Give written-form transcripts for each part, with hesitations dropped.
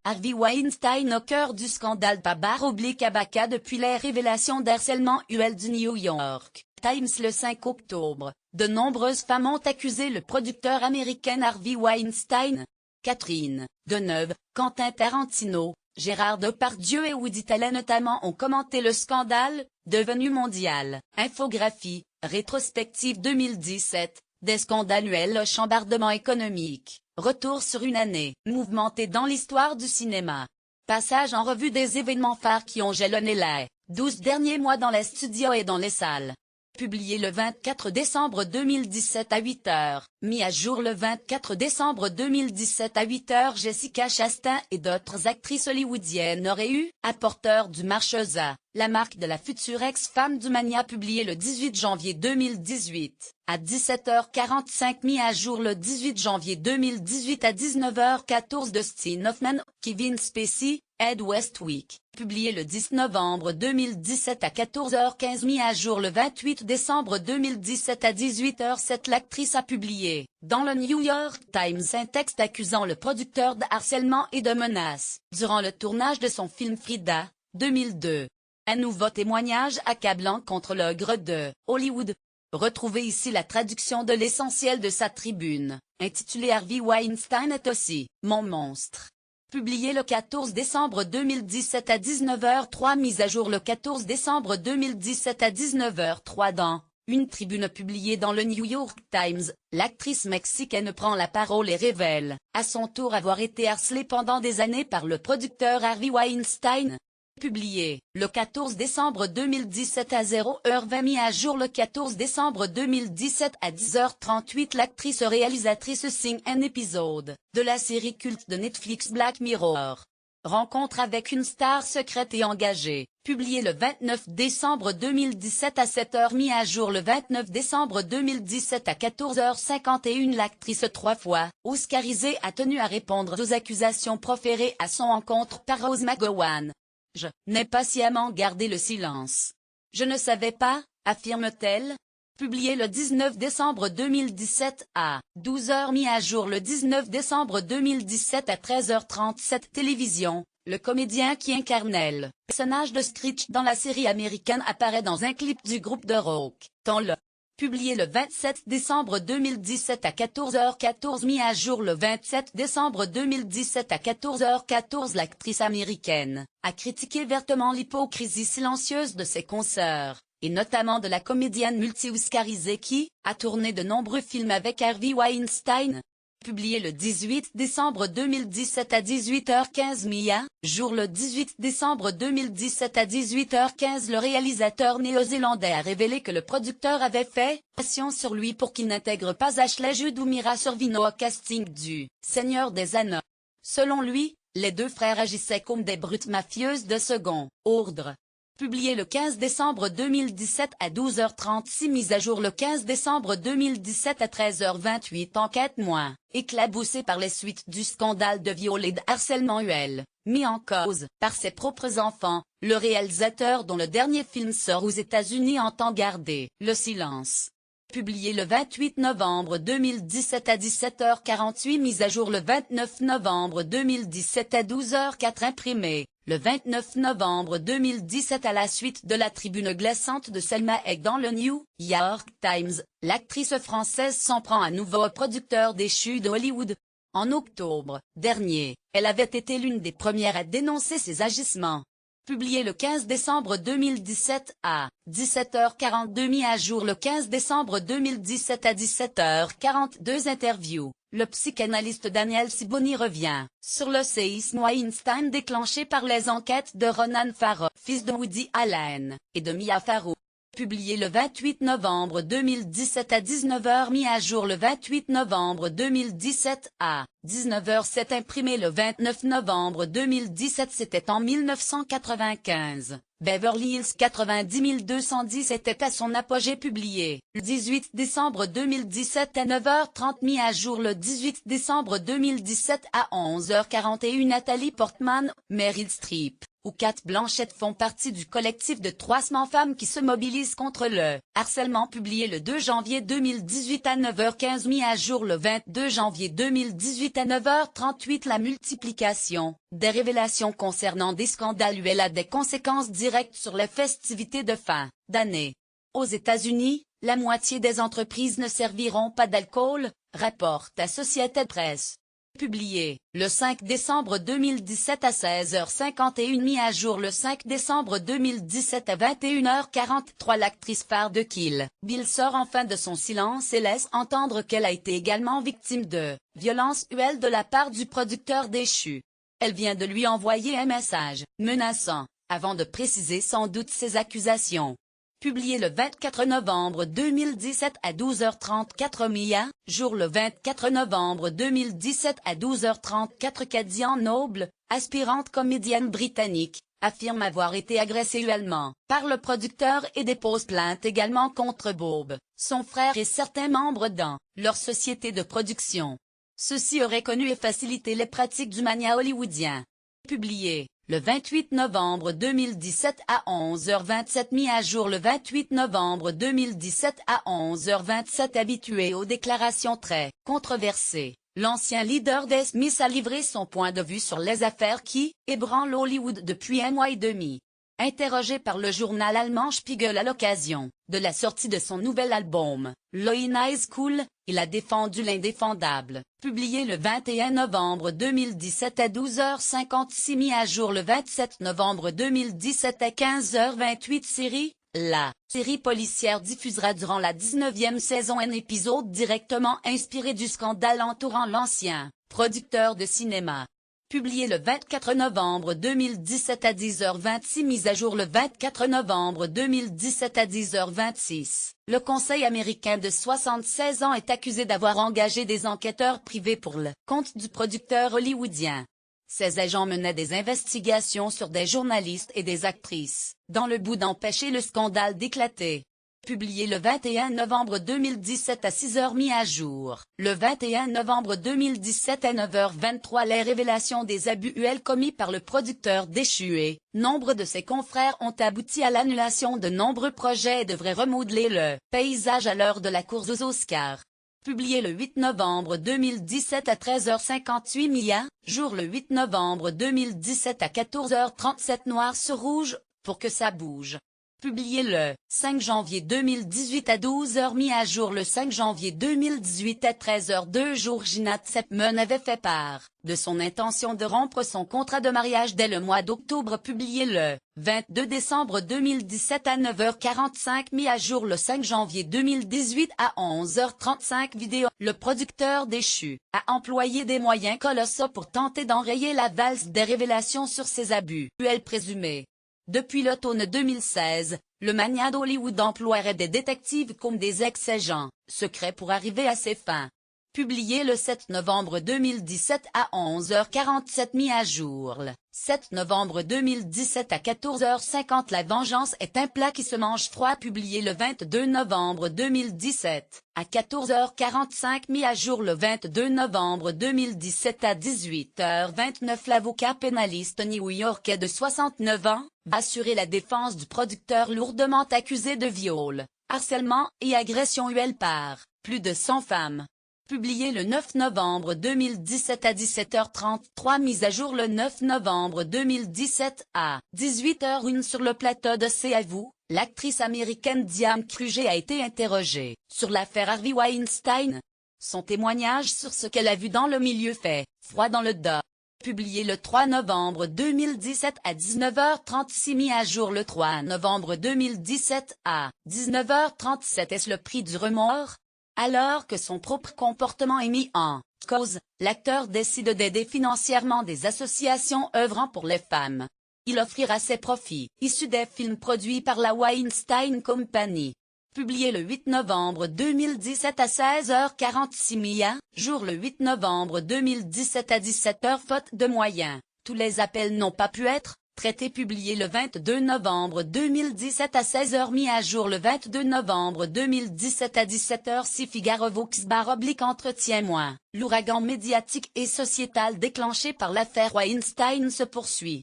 Harvey Weinstein au cœur du scandale /Abaca depuis les révélations d'harcèlement UL du New York Times le 5 octobre. De nombreuses femmes ont accusé le producteur américain Harvey Weinstein. Catherine Deneuve, Quentin Tarantino, Gérard Depardieu et Woody Allen notamment ont commenté le scandale, devenu mondial. Infographie, rétrospective 2017, des scandales UL au chambardement économique. Retour sur une année mouvementée dans l'histoire du cinéma. Passage en revue des événements phares qui ont jalonné les 12 derniers mois dans les studios et dans les salles. Publié le 24 décembre 2017 à 8h, mis à jour le 24 décembre 2017 à 8h. Jessica Chastain et d'autres actrices hollywoodiennes auraient eu, apporteur du Marchesa, la marque de la future ex-femme du Mania, publié le 18 janvier 2018. À 17h45, mis à jour le 18 janvier 2018 à 19h14. Dustin Hoffman, Kevin Spacey, Ed Westwick, publié le 10 novembre 2017 à 14h15, mis à jour le 28 décembre 2017 à 18h07. L'actrice a publié, dans le New York Times, un texte accusant le producteur de harcèlement et de menaces, durant le tournage de son film Frida, 2002. Un nouveau témoignage accablant contre l'ogre de Hollywood. Retrouvez ici la traduction de l'essentiel de sa tribune, intitulée Harvey Weinstein est aussi mon monstre. Publié le 14 décembre 2017 à 19h03, mise à jour le 14 décembre 2017 à 19h03 dans une tribune publiée dans le New York Times. L'actrice mexicaine prend la parole et révèle, à son tour, avoir été harcelée pendant des années par le producteur Harvey Weinstein. Publié le 14 décembre 2017 à 0h20, mis à jour le 14 décembre 2017 à 10h38. L'actrice réalisatrice signe un épisode de la série culte de Netflix Black Mirror. Rencontre avec une star secrète et engagée. Publié le 29 décembre 2017 à 7h, mis à jour le 29 décembre 2017 à 14h51. L'actrice 3 fois oscarisée a tenu à répondre aux accusations proférées à son encontre par Rose McGowan. Je n'ai pas sciemment gardé le silence. Je ne savais pas, affirme-t-elle. Publié le 19 décembre 2017 à 12h, mis à jour le 19 décembre 2017 à 13h37. Télévision. Le comédien qui incarnait le personnage de Screech dans la série américaine apparaît dans un clip du groupe de rock, dans le. Publié le 27 décembre 2017 à 14h14, mis à jour le 27 décembre 2017 à 14h14. L'actrice américaine a critiqué vertement l'hypocrisie silencieuse de ses consoeurs, et notamment de la comédienne multi-oscarisée qui a tourné de nombreux films avec Harvey Weinstein. Publié le 18 décembre 2017 à 18h15, mis à jour le 18 décembre 2017 à 18h15. Le réalisateur néo-zélandais a révélé que le producteur avait fait pression sur lui pour qu'il n'intègre pas Ashley Judd ou Mira Sorvino au casting du Seigneur des Anneaux. Selon lui, les deux frères agissaient comme des brutes mafieuses de second ordre. Publié le 15 décembre 2017 à 12h36, mise à jour le 15 décembre 2017 à 13h28. Enquête moins éclaboussée par les suites du scandale de viol et de harcèlement UL, mis en cause par ses propres enfants. Le réalisateur, dont le dernier film sort aux États-Unis, entend garder le silence. Publié le 28 novembre 2017 à 17h48, mise à jour le 29 novembre 2017 à 12h04. Imprimé le 29 novembre 2017 à la suite de la tribune glaçante de Selma Hayek dans le New York Times, l'actrice française s'en prend à nouveau au producteur déchu de Hollywood. En octobre dernier, elle avait été l'une des premières à dénoncer ses agissements. Publié le 15 décembre 2017 à 17h42, mis à jour le 15 décembre 2017 à 17h42. Interview. Le psychanalyste Daniel Siboni revient sur le séisme Weinstein déclenché par les enquêtes de Ronan Farrow, fils de Woody Allen, et de Mia Farrow. Publié le 28 novembre 2017 à 19h, mis à jour le 28 novembre 2017 à 19h07. Imprimé le 29 novembre 2017. C'était en 1995. Beverly Hills 90 210 était à son apogée. Publié le 18 décembre 2017 à 9h30, mis à jour le 18 décembre 2017 à 11h41. Nathalie Portman, Meryl Streep, où Kat Blanchette font partie du collectif de 300 femmes qui se mobilisent contre le harcèlement, publié le 2 janvier 2018 à 9h15, mis à jour le 22 janvier 2018 à 9h38. La multiplication des révélations concernant des scandales UL a des conséquences directes sur les festivités de fin d'année. Aux États-Unis, la moitié des entreprises ne serviront pas d'alcool, rapporte Associated Press. Publié le 5 décembre 2017 à 16h51, mis à jour le 5 décembre 2017 à 21h43. L'actrice phare de Kill Bill sort enfin de son silence et laisse entendre qu'elle a été également victime de violences UL de la part du producteur déchu. Elle vient de lui envoyer un message menaçant, avant de préciser sans doute ses accusations. Publié le 24 novembre 2017 à 12h34, mis à jour le 24 novembre 2017 à 12h34. Kadian Noble, aspirante comédienne britannique, affirme avoir été agressée ULement par le producteur et dépose plainte également contre Bob, son frère et certains membres dans leur société de production. Ceux-ci auraient connu et facilité les pratiques du mania hollywoodien. Publié le 28 novembre 2017 à 11h27, mis à jour le 28 novembre 2017 à 11h27. Habitué aux déclarations très controversées, l'ancien leader des Smiths a livré son point de vue sur les affaires qui ébranlent Hollywood depuis un mois et demi. Interrogé par le journal allemand Spiegel à l'occasion de la sortie de son nouvel album, Low in High School, il a défendu l'indéfendable. Publié le 21 novembre 2017 à 12h56, mis à jour le 27 novembre 2017 à 15h28. La série policière diffusera durant la 19e saison un épisode directement inspiré du scandale entourant l'ancien producteur de cinéma. Publié le 24 novembre 2017 à 10h26, mise à jour le 24 novembre 2017 à 10h26. Le Conseil américain de 76 ans est accusé d'avoir engagé des enquêteurs privés pour le compte du producteur hollywoodien. Ces agents menaient des investigations sur des journalistes et des actrices, dans le but d'empêcher le scandale d'éclater. Publié le 21 novembre 2017 à 6h, mis à jour le 21 novembre 2017 à 9h23. Les révélations des abus UL commis par le producteur déchu et nombre de ses confrères ont abouti à l'annulation de nombreux projets et devraient remodeler le paysage à l'heure de la course aux Oscars. Publié le 8 novembre 2017 à 13h58, mis à jour le 8 novembre 2017 à 14h37. Noir sur rouge, pour que ça bouge. Publié le 5 janvier 2018 à 12h, mis à jour le 5 janvier 2018 à 13h. 2 jours. Ginat Sepman avait fait part de son intention de rompre son contrat de mariage dès le mois d'octobre. Publié le 22 décembre 2017 à 9h45, mis à jour le 5 janvier 2018 à 11h35. Vidéo. Le producteur déchu a employé des moyens colossaux pour tenter d'enrayer la valse des révélations sur ses abus UL présumés. Depuis l'automne 2016, le mania d'Hollywood emploierait des détectives comme des ex-agents secrets pour arriver à ses fins. Publié le 7 novembre 2017 à 11h47, mis à jour le 7 novembre 2017 à 14h50. La vengeance est un plat qui se mange froid. Publié le 22 novembre 2017 à 14h45, mis à jour le 22 novembre 2017 à 18h29. L'avocat pénaliste new-yorkais de 69 ans va assurer la défense du producteur lourdement accusé de viol, harcèlement et agression UL par plus de 100 femmes. Publié le 9 novembre 2017 à 17h33, mise à jour le 9 novembre 2017 à 18h01. Sur le plateau de C'est à vous, l'actrice américaine Diane Kruger a été interrogée sur l'affaire Harvey Weinstein. Son témoignage sur ce qu'elle a vu dans le milieu fait froid dans le dos. Publié le 3 novembre 2017 à 19h36, mis à jour le 3 novembre 2017 à 19h37. Est-ce le prix du remords? Alors que son propre comportement est mis en cause, l'acteur décide d'aider financièrement des associations œuvrant pour les femmes. Il offrira ses profits, issus des films produits par la Weinstein Company. Publié le 8 novembre 2017 à 16h46, mis à jour le 8 novembre 2017 à 17h. Faute de moyens, tous les appels n'ont pas pu être traité. Publié le 22 novembre 2017 à 16h, mis à jour le 22 novembre 2017 à 17h. Figaro Vox/Entretien-. L'ouragan médiatique et sociétal déclenché par l'affaire Weinstein se poursuit.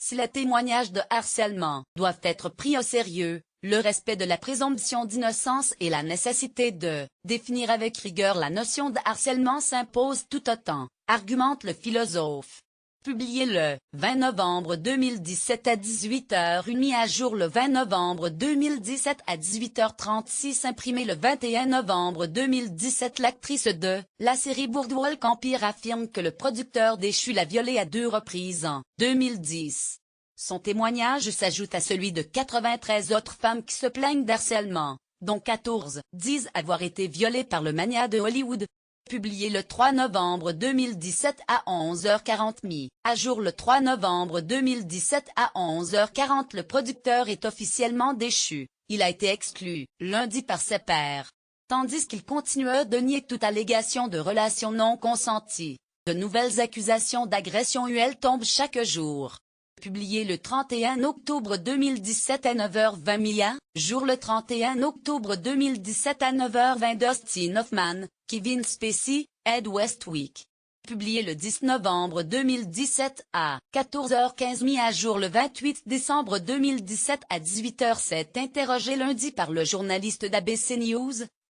Si les témoignages de harcèlement doivent être pris au sérieux, le respect de la présomption d'innocence et la nécessité de définir avec rigueur la notion de harcèlement s'impose tout autant, argumente le philosophe. Publié le 20 novembre 2017 à 18h, mis à jour le 20 novembre 2017 à 18h36, imprimé le 21 novembre 2017. L'actrice de la série Boardwalk Empire affirme que le producteur déchu l'a violée à 2 reprises en 2010. Son témoignage s'ajoute à celui de 93 autres femmes qui se plaignent d'harcèlement, dont 14 disent avoir été violées par le magnat de Hollywood. Publié le 3 novembre 2017 à 11h40, mis à jour le 3 novembre 2017 à 11h40. Le producteur est officiellement déchu. Il a été exclu lundi par ses pairs. Tandis qu'il continue de nier toute allégation de relations non consenties. De nouvelles accusations d'agression UL tombent chaque jour. Publié le 31 octobre 2017 à 9h20, mis à jour le 31 octobre 2017 à 9h20. Dustin Hoffman, Kevin Spacey, Ed Westwick. Publié le 10 novembre 2017 à 14h15, mis à jour le 28 décembre 2017 à 18h07. Interrogé lundi par le journaliste d'ABC News,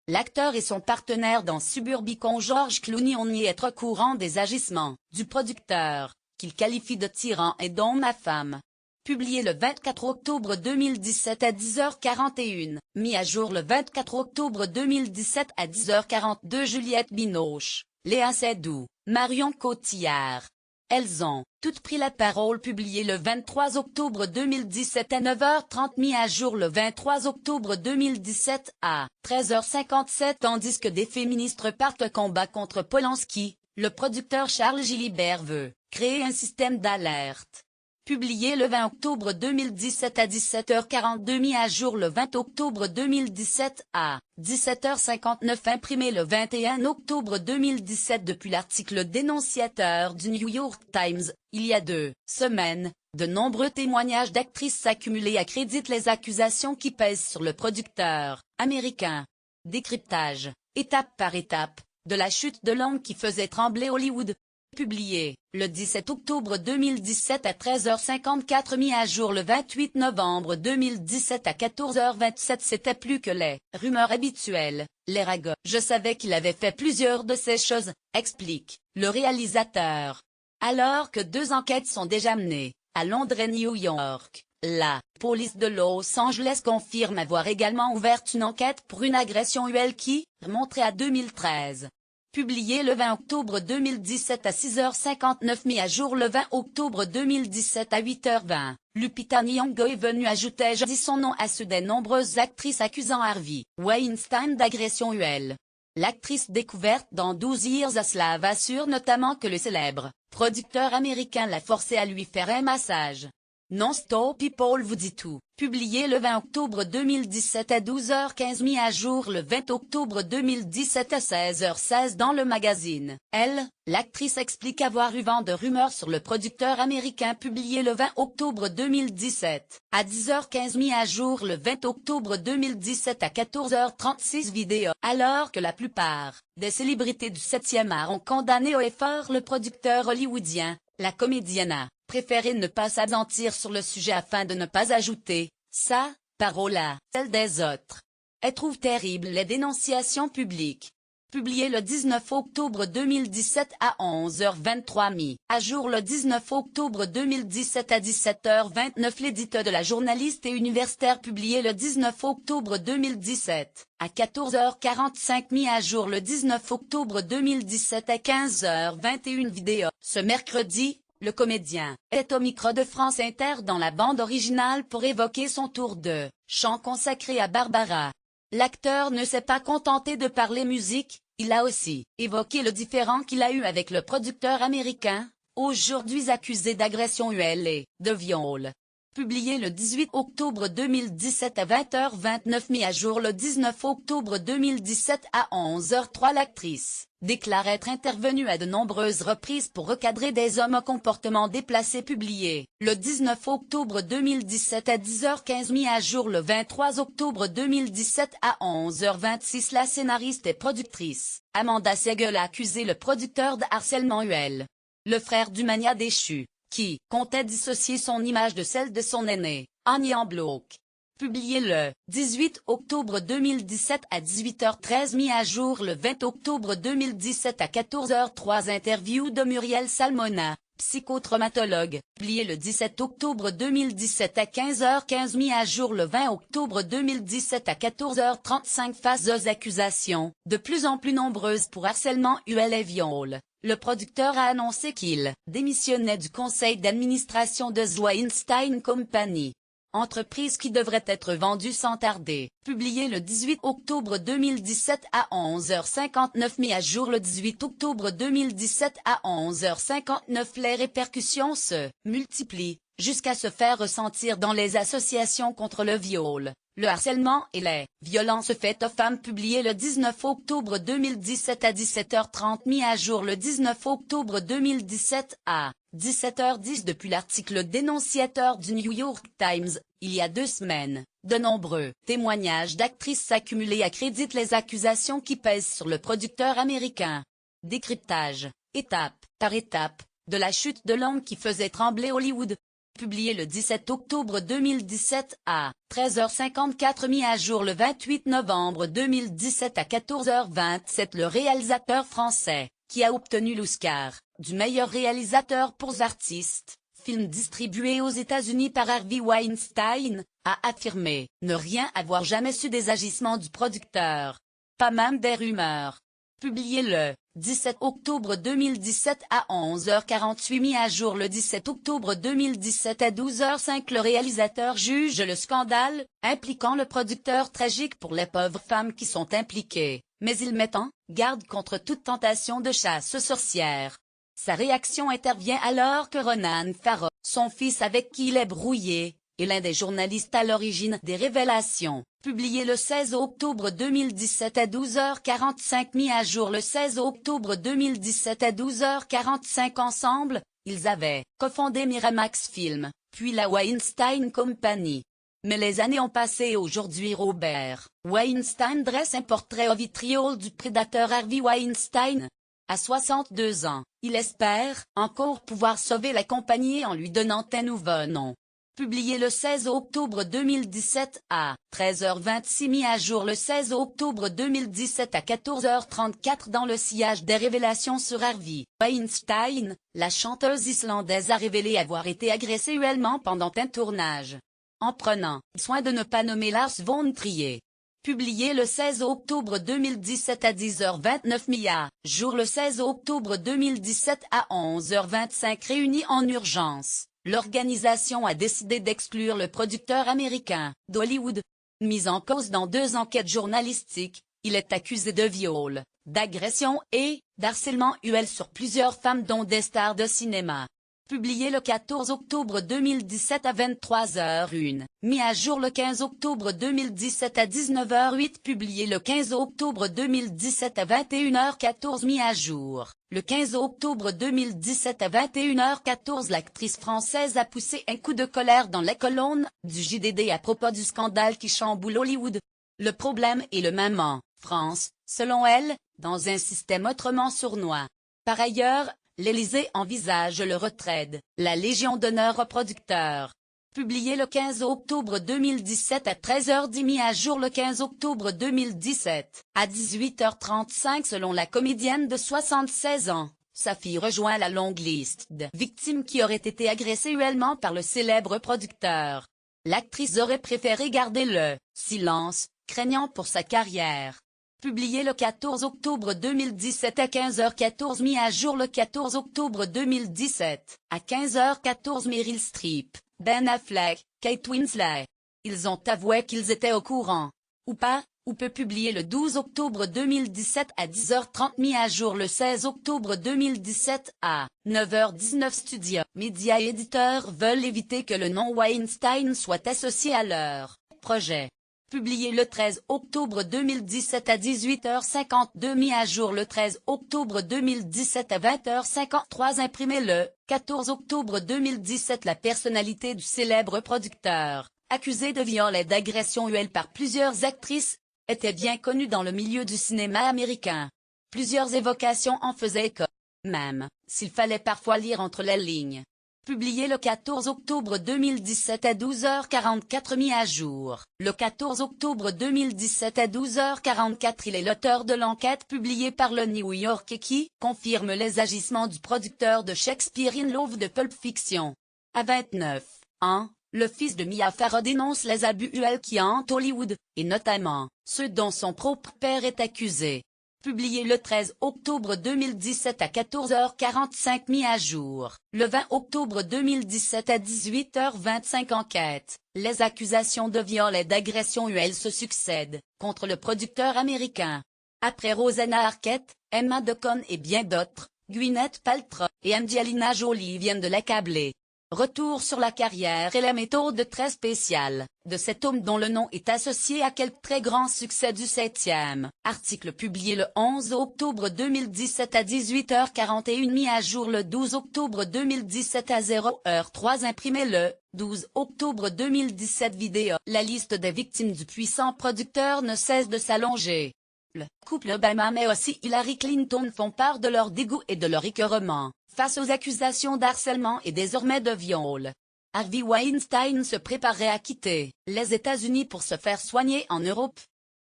l'acteur et son partenaire dans Suburbicon George Clooney ont nié être au courant des agissements du producteur, qu'il qualifie de tyran et dont ma femme. Publié le 24 octobre 2017 à 10h41, mis à jour le 24 octobre 2017 à 10h42. Juliette Binoche, Léa Seydoux, Marion Cotillard. Elles ont toutes pris la parole. Publié le 23 octobre 2017 à 9h30, mis à jour le 23 octobre 2017 à 13h57. Tandis que des féministes partent au combat contre Polanski, le producteur Charles Gilibert veut créer un système d'alerte. Publié le 20 octobre 2017 à 17h42, mis à jour le 20 octobre 2017 à 17h59, imprimé le 21 octobre 2017. Depuis l'article dénonciateur du New York Times, il y a 2 semaines, de nombreux témoignages d'actrices s'accumulent accréditent les accusations qui pèsent sur le producteur américain. Décryptage, étape par étape, de la chute de l'homme qui faisait trembler Hollywood. Publié le 17 octobre 2017 à 13h54, mis à jour le 28 novembre 2017 à 14h27. C'était plus que les rumeurs habituelles, les ragots. Je savais qu'il avait fait plusieurs de ces choses, explique le réalisateur. Alors que 2 enquêtes sont déjà menées, à Londres et New York, la police de Los Angeles confirme avoir également ouvert une enquête pour une agression UL qui remonterait à 2013. Publié le 20 octobre 2017 à 6h59, mis à jour le 20 octobre 2017 à 8h20, Lupita Nyong'o est venue ajouter jeudi son nom à ceux des nombreuses actrices accusant Harvey Weinstein d'agression UL. L'actrice découverte dans 12 Years a Slave assure notamment que le célèbre producteur américain l'a forcé à lui faire un massage. Non-Stop People vous dit tout. Publié le 20 octobre 2017 à 12h15, mis à jour le 20 octobre 2017 à 16h16 dans le magazine. Elle, l'actrice explique avoir eu vent de rumeurs sur le producteur américain. Publié le 20 octobre 2017 à 10h15, mis à jour le 20 octobre 2017 à 14h36. Vidéo. Alors que la plupart des célébrités du 7e art ont condamné haut et fort le producteur hollywoodien, la comédienne a préféré ne pas s'apesantir sur le sujet afin de ne pas ajouter sa parole à celle des autres. Elle trouve terribles les dénonciations publiques. Publié le 19 octobre 2017 à 11h23, mis à jour le 19 octobre 2017 à 17h29. L'édito de la journaliste et universitaire. Publié le 19 octobre 2017 à 14h45, mis à jour le 19 octobre 2017 à 15h21. Vidéo. Ce mercredi, le comédien est au micro de France Inter dans la bande originale pour évoquer son tour de chant consacré à Barbara. L'acteur ne s'est pas contenté de parler musique, il a aussi évoqué le différend qu'il a eu avec le producteur américain, aujourd'hui accusé d'agression UL et de viol. Publié le 18 octobre 2017 à 20h29, mis à jour le 19 octobre 2017 à 11h03. L'actrice déclare être intervenue à de nombreuses reprises pour recadrer des hommes au comportement déplacé. Publié le 19 octobre 2017 à 10h15, mis à jour le 23 octobre 2017 à 11h26. La scénariste et productrice Amanda Segel a accusé le producteur de harcèlement UL. Le frère du magnat déchu qui comptait dissocier son image de celle de son aîné, Annie Bloch. Publié le 18 octobre 2017 à 18h13, mis à jour le 20 octobre 2017 à 14h03. Interview de Muriel Salmona, psychotraumatologue, publié le 17 octobre 2017 à 15h15, mis à jour le 20 octobre 2017 à 14h35. Face aux accusations, de plus en plus nombreuses pour harcèlement et viol, le producteur a annoncé qu'il démissionnait du conseil d'administration de The Weinstein Company, entreprise qui devrait être vendue sans tarder. Publié le 18 octobre 2017 à 11h59, mis à jour le 18 octobre 2017 à 11h59. Les répercussions se multiplient, jusqu'à se faire ressentir dans les associations contre le viol, le harcèlement et les violences faites aux femmes. Publié le 19 octobre 2017 à 17h30, mis à jour le 19 octobre 2017 à 17h10. Depuis l'article dénonciateur du New York Times, il y a 2 semaines, de nombreux témoignages d'actrices accumulés accréditent les accusations qui pèsent sur le producteur américain. Décryptage, étape par étape, de la chute de l'homme qui faisait trembler Hollywood. Publié le 17 octobre 2017 à 13h54, mis à jour le 28 novembre 2017 à 14h27. Le réalisateur français, qui a obtenu l'Oscar du meilleur réalisateur pour The Artist, film distribué aux États-Unis par Harvey Weinstein, a affirmé ne rien avoir jamais su des agissements du producteur. Pas même des rumeurs. Publié le 17 octobre 2017 à 11h48, mis à jour le 17 octobre 2017 à 12h05. Le réalisateur juge le scandale impliquant le producteur tragique pour les pauvres femmes qui sont impliquées, mais il met en garde contre toute tentation de chasse aux sorcières. Sa réaction intervient alors que Ronan Farrow, son fils avec qui il est brouillé, est l'un des journalistes à l'origine des révélations. Publié le 16 octobre 2017 à 12h45, mis à jour le 16 octobre 2017 à 12h45. Ensemble, ils avaient cofondé Miramax Films, puis la Weinstein Company. Mais les années ont passé et aujourd'hui Robert Weinstein dresse un portrait au vitriol du prédateur Harvey Weinstein. À 62 ans, il espère encore pouvoir sauver la compagnie en lui donnant un nouveau nom. Publié le 16 octobre 2017 à 13h26, mis à jour le 16 octobre 2017 à 14h34. Dans le sillage des révélations sur Harvey Weinstein, la chanteuse islandaise a révélé avoir été agressée sexuellement pendant un tournage, en prenant soin de ne pas nommer Lars von Trier. Publié le 16 octobre 2017 à 10h29, mis à jour le 16 octobre 2017 à 11h25. Réunis en urgence, l'organisation a décidé d'exclure le producteur américain d'Hollywood. Mis en cause dans 2 enquêtes journalistiques, il est accusé de viol, d'agression et d'harcèlement sur plusieurs femmes dont des stars de cinéma. Publié le 14 octobre 2017 à 23h01, mis à jour le 15 octobre 2017 à 19h08. Publié le 15 octobre 2017 à 21h14, mis à jour le 15 octobre 2017 à 21h14. L'actrice française a poussé un coup de colère dans les colonnes du JDD à propos du scandale qui chamboule Hollywood. Le problème est le même en France, selon elle, dans un système autrement sournois. Par ailleurs, l'Élysée envisage le retrait de la Légion d'honneur au producteur. Publié le 15 octobre 2017 à 13h10, mis à jour le 15 octobre 2017 à 18h35. Selon la comédienne de 76 ans, sa fille rejoint la longue liste de victimes qui auraient été agressées sexuellement par le célèbre producteur. L'actrice aurait préféré garder le silence, craignant pour sa carrière. Publié le 14 octobre 2017 à 15h14, mis à jour le 14 octobre 2017 à 15h14. Meryl Streep, Ben Affleck, Kate Winslet. Ils ont avoué qu'ils étaient au courant. Ou pas, ou peu. Publié le 12 octobre 2017 à 10h30, mis à jour le 16 octobre 2017 à 9h19. Studio Média et éditeurs veulent éviter que le nom Weinstein soit associé à leur projet. Publié le 13 octobre 2017 à 18h52, mis à jour le 13 octobre 2017 à 20h53. Imprimé le 14 octobre 2017. La personnalité du célèbre producteur, accusé de viol et d'agression par plusieurs actrices, était bien connu dans le milieu du cinéma américain. Plusieurs évocations en faisaient écho, même s'il fallait parfois lire entre les lignes. Publié le 14 octobre 2017 à 12h44 mis à jour. Le 14 octobre 2017 à 12h44 il est l'auteur de l'enquête publiée par le New Yorker qui confirme les agissements du producteur de Shakespeare in Love de Pulp Fiction. À 29 ans, le fils de Mia Farrow dénonce les abus qui hantent Hollywood, et notamment ceux dont son propre père est accusé. Publié le 13 octobre 2017 à 14h45 mis à jour. Le 20 octobre 2017 à 18h25 enquête. Les accusations de viol et d'agression se succèdent contre le producteur américain. Après Rosanna Arquette, Emma Deacon et bien d'autres, Gwyneth Paltrow et Angelina Jolie viennent de l'accabler. Retour sur la carrière et la méthode très spéciale de cet homme dont le nom est associé à quelques très grands succès du 7e. Article publié le 11 octobre 2017 à 18h41 mis à jour le 12 octobre 2017 à 0h03 imprimé le 12 octobre 2017 vidéo. La liste des victimes du puissant producteur ne cesse de s'allonger. Le couple Obama mais aussi Hillary Clinton font part de leur dégoût et de leur écœurement face aux accusations d'harcèlement et désormais de viol. Harvey Weinstein se préparait à quitter les États-Unis pour se faire soigner en Europe.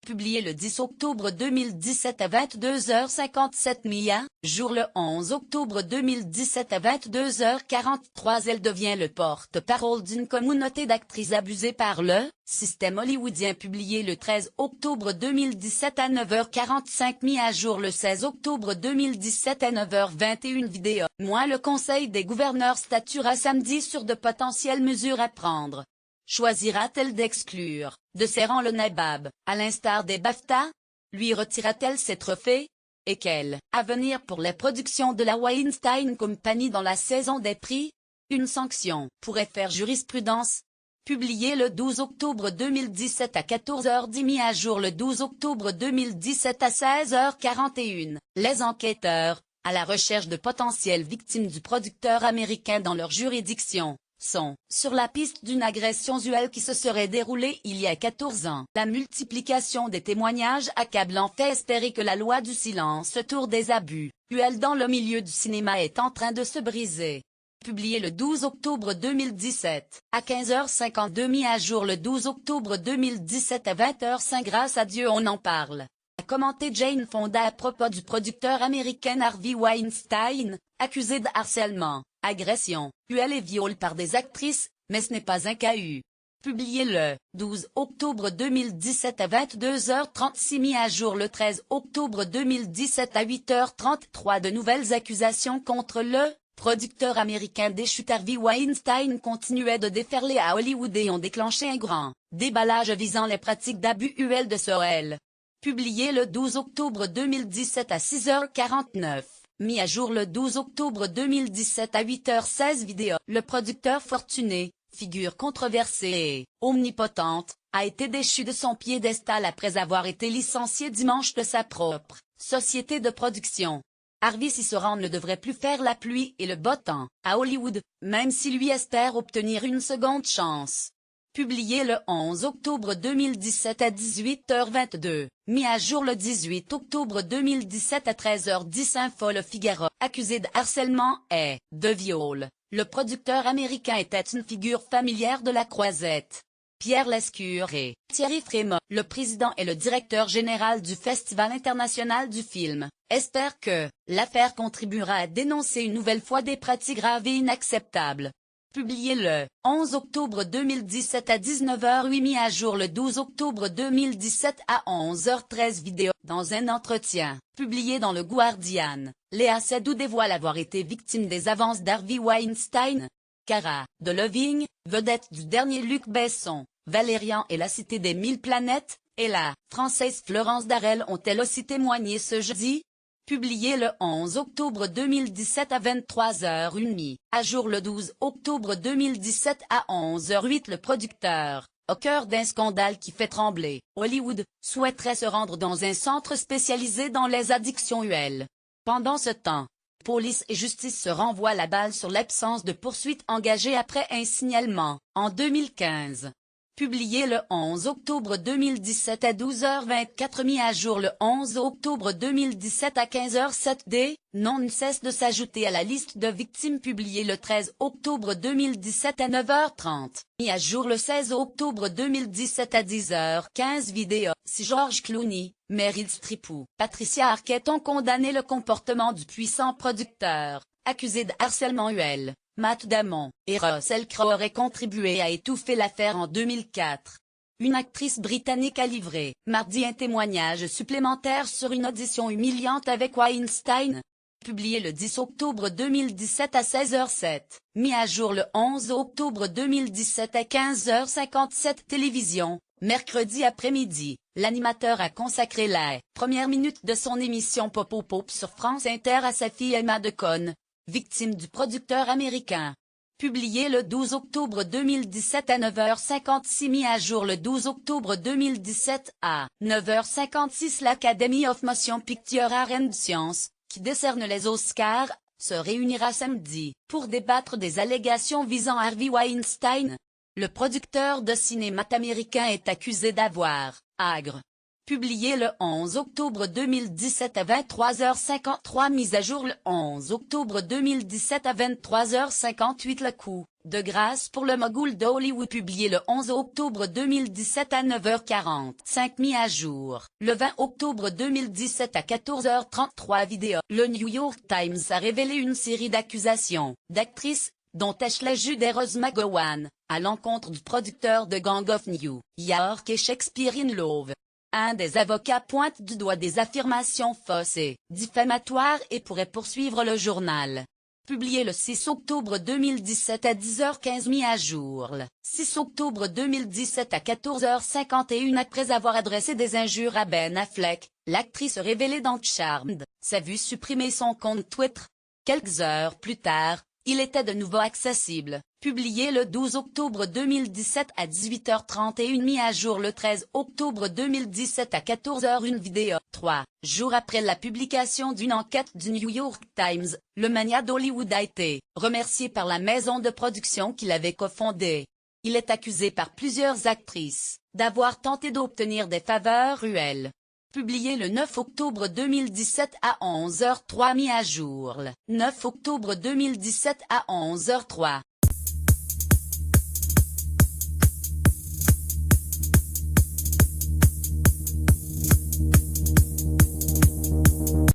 Publié le 10 octobre 2017 à 22h57 mis à jour le 11 octobre 2017 à 22h43 elle devient le porte-parole d'une communauté d'actrices abusées par le système hollywoodien. Publié le 13 octobre 2017 à 9h45 mis à jour le 16 octobre 2017 à 9h21 vidéo. Moins le Conseil des gouverneurs statuera samedi sur de potentielles mesures à prendre. Choisira-t-elle d'exclure de serrant le nabab, à l'instar des BAFTA? Lui retira-t-elle ses trophées? Et quel avenir pour les productions de la Weinstein Company dans la saison des prix? Une sanction pourrait faire jurisprudence. Publié le 12 octobre 2017 à 14h10 mis à jour le 12 octobre 2017 à 16h41. Les enquêteurs, à la recherche de potentielles victimes du producteur américain dans leur juridiction, sont sur la piste d'une agression qui se serait déroulée il y a 14 ans. La multiplication des témoignages accablants fait espérer que la loi du silence autour des abus dans le milieu du cinéma est en train de se briser. Publié le 12 octobre 2017, à 15h52 mis à jour le 12 octobre 2017 à 20h05 grâce à Dieu on en parle. A commenté Jane Fonda à propos du producteur américain Harvey Weinstein, accusé de harcèlement, agression, et viol par des actrices, mais ce n'est pas un KU. Publié le 12 octobre 2017 à 22h36 mis à jour le 13 octobre 2017 à 8h33 de nouvelles accusations contre le producteur américain déchu. Harvey Weinstein continuait de déferler à Hollywood et ont déclenché un grand déballage visant les pratiques d'abus de Sorel. Publié le 12 octobre 2017 à 6h49. Mis à jour le 12 octobre 2017 à 8h16 vidéo. Le producteur fortuné, figure controversée et omnipotente, a été déchu de son piédestal après avoir été licencié dimanche de sa propre société de production. Harvey Ciceron ne devrait plus faire la pluie et le beau temps à Hollywood, même si lui espère obtenir une seconde chance. Publié le 11 octobre 2017 à 18h22, mis à jour le 18 octobre 2017 à 13h10 Info Le Figaro, accusé de harcèlement et de viol. Le producteur américain était une figure familière de la Croisette. Pierre Lescure et Thierry Frémaux, le président et le directeur général du Festival international du film, espèrent que l'affaire contribuera à dénoncer une nouvelle fois des pratiques graves et inacceptables. Publié le 11 octobre 2017 à 19h08 mis à jour le 12 octobre 2017 à 11h13 vidéo. Dans un entretien, publié dans le Guardian, Léa Seydoux dévoile avoir été victime des avances d'Harvey Weinstein. Cara Delevingne, vedette du dernier Luc Besson, Valérian et la Cité des Mille Planètes, et la Française Florence Darel ont elles aussi témoigné ce jeudi. Publié le 11 octobre 2017 à 23h01, à jour le 12 octobre 2017 à 11h08 le producteur, au cœur d'un scandale qui fait trembler, Hollywood, souhaiterait se rendre dans un centre spécialisé dans les addictions Pendant ce temps, police et justice se renvoient la balle sur l'absence de poursuites engagées après un signalement, en 2015. Publié le 11 octobre 2017 à 12h24. Mis à jour le 11 octobre 2017 à 15h07. Des noms ne cessent de s'ajouter à la liste de victimes. Publié le 13 octobre 2017 à 9h30. Mis à jour le 16 octobre 2017 à 10h15. Vidéo. Si George Clooney, Meryl Streep ou Patricia Arquette ont condamné le comportement du puissant producteur, accusé de harcèlement UL, Matt Damon, et Russell Crowe auraient contribué à étouffer l'affaire en 2004. Une actrice britannique a livré, mardi, un témoignage supplémentaire sur une audition humiliante avec Weinstein. Publié le 10 octobre 2017 à 16h07. Mis à jour le 11 octobre 2017 à 15h57. Télévision. Mercredi après-midi, l'animateur a consacré la première minute de son émission Pop Pop sur France Inter à sa fille Emma Decaune, victime du producteur américain. Publié le 12 octobre 2017 à 9h56. Mis à jour le 12 octobre 2017 à 9h56. L'Academy of Motion Picture Arts and Sciences, qui décerne les Oscars, se réunira samedi pour débattre des allégations visant Harvey Weinstein. Le producteur de cinéma américain est accusé d'avoir agre. Publié le 11 octobre 2017 à 23h53. Mise à jour le 11 octobre 2017 à 23h58. Le coup de grâce pour le mogul de Hollywood. Publié le 11 octobre 2017 à 9h45. Mis à jour le 20 octobre 2017 à 14h33. Vidéo. Le New York Times a révélé une série d'accusations d'actrices, dont Ashley Judd et Rose McGowan, à l'encontre du producteur de Gang of New York et Shakespeare in Love. Un des avocats pointe du doigt des affirmations fausses et diffamatoires et pourrait poursuivre le journal. Publié le 6 octobre 2017 à 10h15. Mis à jour le 6 octobre 2017 à 14h51. Après avoir adressé des injures à Ben Affleck, l'actrice révélée dans Charmed s'est vue supprimer son compte Twitter. Quelques heures plus tard, il était de nouveau accessible. Publié le 12 octobre 2017 à 18h31. Mis à jour le 13 octobre 2017 à 14h. Une vidéo. 3 jours après la publication d'une enquête du New York Times, le magnat d'Hollywood a été remercié par la maison de production qu'il avait cofondée. Il est accusé par plusieurs actrices d'avoir tenté d'obtenir des faveurs UL. Publié le 9 octobre 2017 à 11h03. Mis à jour le 9 octobre 2017 à 11h03.